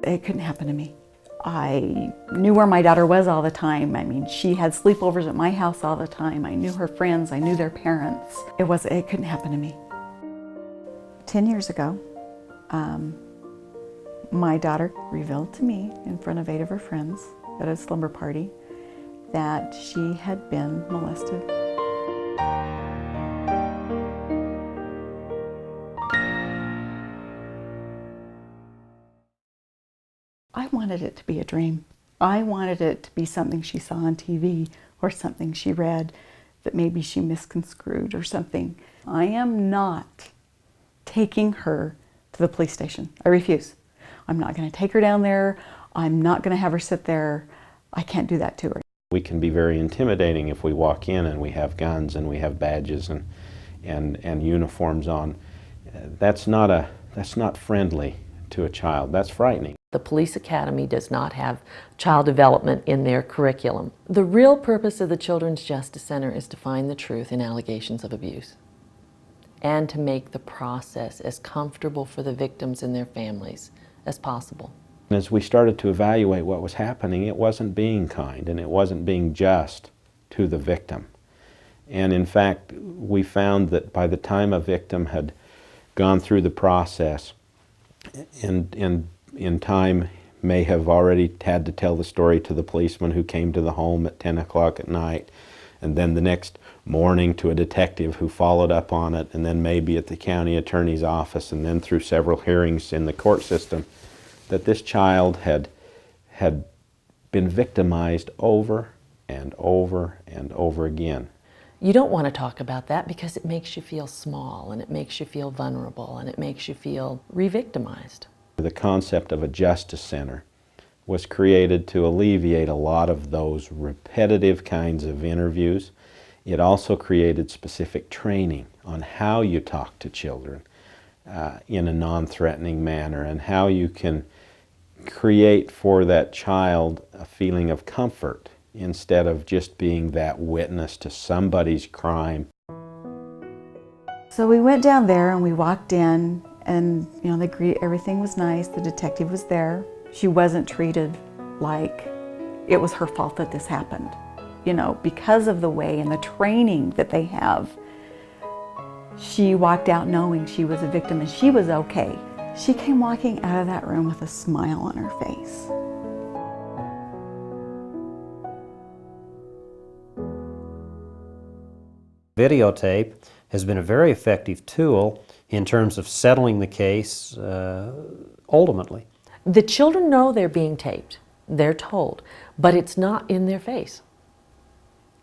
It couldn't happen to me. I knew where my daughter was all the time. I mean, she had sleepovers at my house all the time. I knew her friends, I knew their parents. It couldn't happen to me. 10 years ago, my daughter revealed to me in front of 8 of her friends at a slumber party that she had been molested. I wanted it to be a dream. I wanted it to be something she saw on TV or something she read that maybe she misconstrued or something. I am not taking her to the police station. I refuse. I'm not going to take her down there. I'm not going to have her sit there. I can't do that to her. We can be very intimidating if we walk in and we have guns and we have badges and uniforms on. That's not friendly to a child. That's frightening. The police academy does not have child development in their curriculum. The real purpose of the Children's Justice Center is to find the truth in allegations of abuse and to make the process as comfortable for the victims and their families as possible. As we started to evaluate what was happening, it wasn't being kind and it wasn't being just to the victim. And in fact, we found that by the time a victim had gone through the process and in time may have already had to tell the story to the policeman who came to the home at 10 o'clock at night, and then the next morning to a detective who followed up on it, and then maybe at the county attorney's office, and then through several hearings in the court system, that this child had been victimized over and over and over again. You don't want to talk about that because it makes you feel small, and it makes you feel vulnerable, and it makes you feel re-victimized. The concept of a justice center was created to alleviate a lot of those repetitive kinds of interviews. It also created specific training on how you talk to children in a non-threatening manner and how you can create for that child a feeling of comfort instead of just being that witness to somebody's crime. So we went down there and we walked in, and everything was nice. The detective was there. She wasn't treated like it was her fault that this happened. Because of the way and the training that they have, she walked out knowing she was a victim and she was okay. She came walking out of that room with a smile on her face. Videotape has been a very effective tool in terms of settling the case ultimately. The children know they're being taped, they're told, but it's not in their face.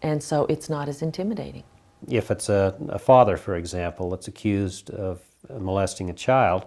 And so it's not as intimidating. If it's a father, for example, that's accused of molesting a child,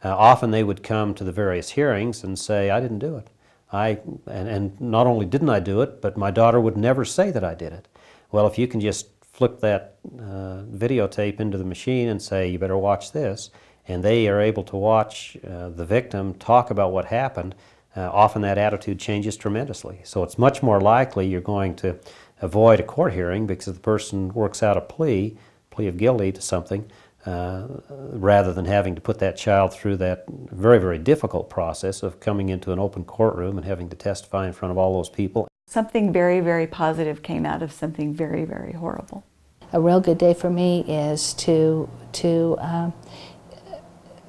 often they would come to the various hearings and say, I didn't do it. And not only didn't I do it, but my daughter would never say that I did it. Well, if you can just flip that videotape into the machine and say, you better watch this, and they are able to watch the victim talk about what happened, often that attitude changes tremendously. So it's much more likely you're going to avoid a court hearing because the person works out a plea of guilty to something, rather than having to put that child through that very, very difficult process of coming into an open courtroom and having to testify in front of all those people. Something very, very positive came out of something very, very horrible. A real good day for me is to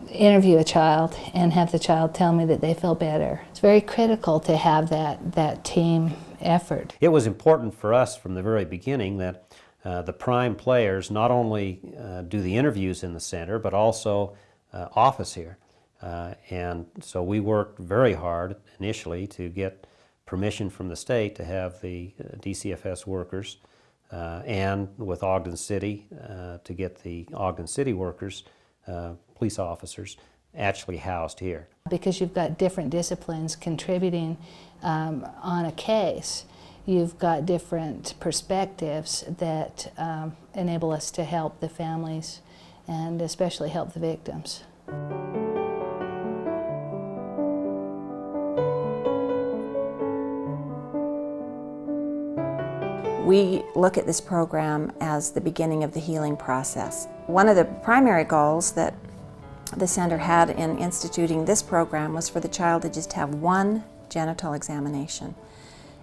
interview a child and have the child tell me that they feel better. It's very critical to have that team effort. It was important for us from the very beginning that the prime players not only do the interviews in the center, but also office here. And so we worked very hard initially to get permission from the state to have the DCFS workers and with Ogden City to get the Ogden City workers, police officers, actually housed here. Because you've got different disciplines contributing on a case, you've got different perspectives that enable us to help the families and especially help the victims. We look at this program as the beginning of the healing process. One of the primary goals that the center had in instituting this program was for the child to just have one genital examination.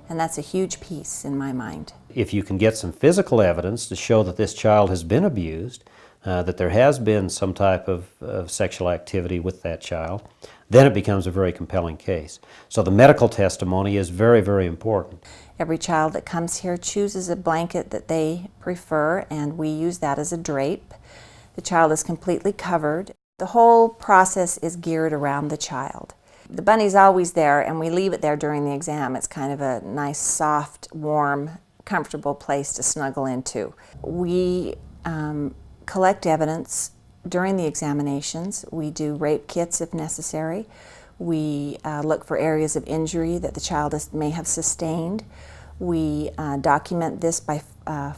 And that's a huge piece in my mind. If you can get some physical evidence to show that this child has been abused, that there has been some type of sexual activity with that child, then it becomes a very compelling case. So the medical testimony is very, very important. Every child that comes here chooses a blanket that they prefer, and we use that as a drape. The child is completely covered. The whole process is geared around the child. The bunny's always there, and we leave it there during the exam. It's kind of a nice, soft, warm, comfortable place to snuggle into. We collect evidence during the examinations. We do rape kits if necessary. We look for areas of injury that the child may have sustained. We document this by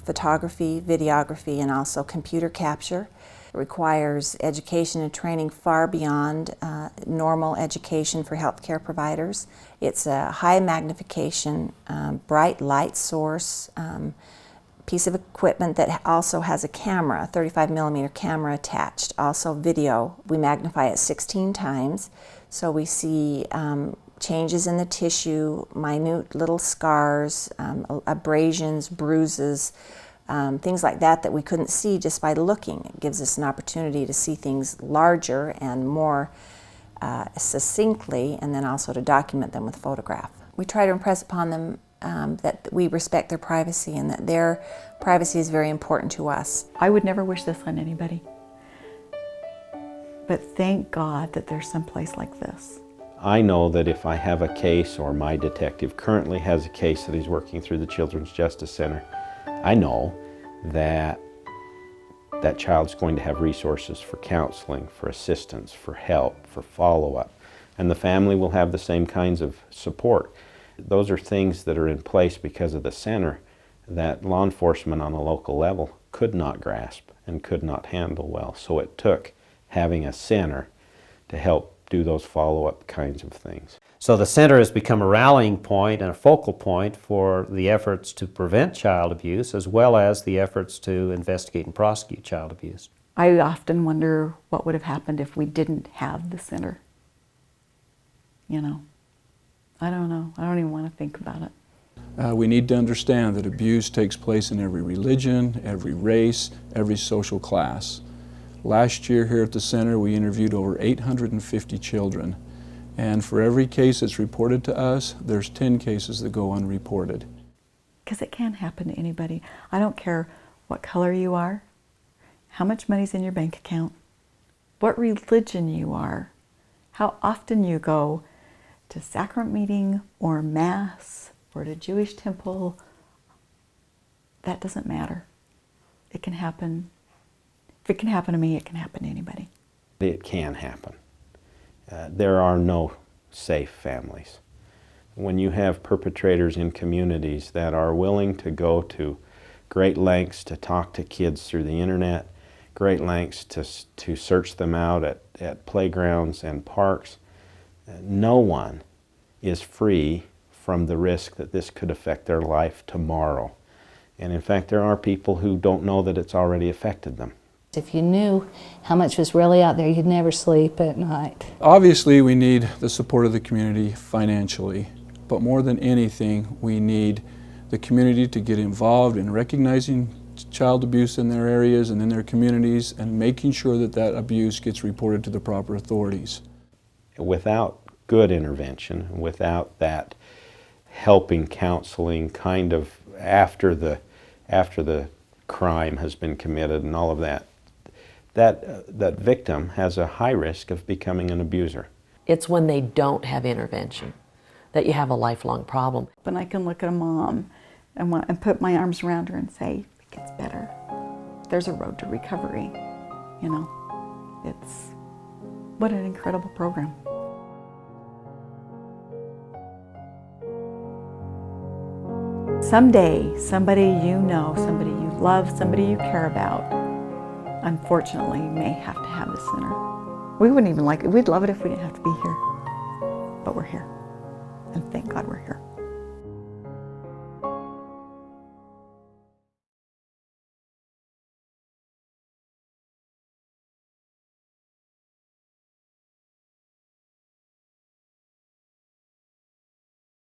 photography, videography, and also computer capture. It requires education and training far beyond normal education for healthcare providers. It's a high magnification, bright light source, piece of equipment that also has a camera, a 35mm camera attached, also video. We magnify it 16 times, so we see changes in the tissue, minute little scars, abrasions, bruises, things like that we couldn't see just by looking. It gives us an opportunity to see things larger and more succinctly, and then also to document them with photograph. We try to impress upon them that we respect their privacy and that their privacy is very important to us. I would never wish this on anybody, but thank God that there's some place like this. I know that if I have a case, or my detective currently has a case that he's working through the Children's Justice Center, I know that that child's going to have resources for counseling, for assistance, for help, for follow-up, and the family will have the same kinds of support. Those are things that are in place because of the center that law enforcement on a local level could not grasp and could not handle well. So it took having a center to help do those follow-up kinds of things. So the center has become a rallying point and a focal point for the efforts to prevent child abuse, as well as the efforts to investigate and prosecute child abuse. I often wonder what would have happened if we didn't have the center. You know, I don't know. I don't even want to think about it. We need to understand that abuse takes place in every religion, every race, every social class. Last year here at the center we interviewed over 850 children, and for every case that's reported to us, there's 10 cases that go unreported. Because it can happen to anybody. I don't care what color you are, how much money's in your bank account, what religion you are, how often you go to sacrament meeting or mass or to Jewish temple. That doesn't matter. It can happen. If it can happen to me, it can happen to anybody. It can happen. There are no safe families. When you have perpetrators in communities that are willing to go to great lengths to talk to kids through the internet, great lengths to search them out at playgrounds and parks, no one is free from the risk that this could affect their life tomorrow. And in fact, there are people who don't know that it's already affected them. If you knew how much was really out there, you'd never sleep at night. Obviously, we need the support of the community financially, but more than anything, we need the community to get involved in recognizing child abuse in their areas and in their communities and making sure that that abuse gets reported to the proper authorities. Without good intervention, without that helping counseling kind of after the crime has been committed and all of that, that victim has a high risk of becoming an abuser. It's when they don't have intervention that you have a lifelong problem. But I can look at a mom and put my arms around her and say, it gets better. There's a road to recovery, you know. It's, what an incredible program. Someday, somebody you know, somebody you love, somebody you care about, unfortunately may have to have the center. We wouldn't even like it. We'd love it if we didn't have to be here. But we're here. And thank God we're here.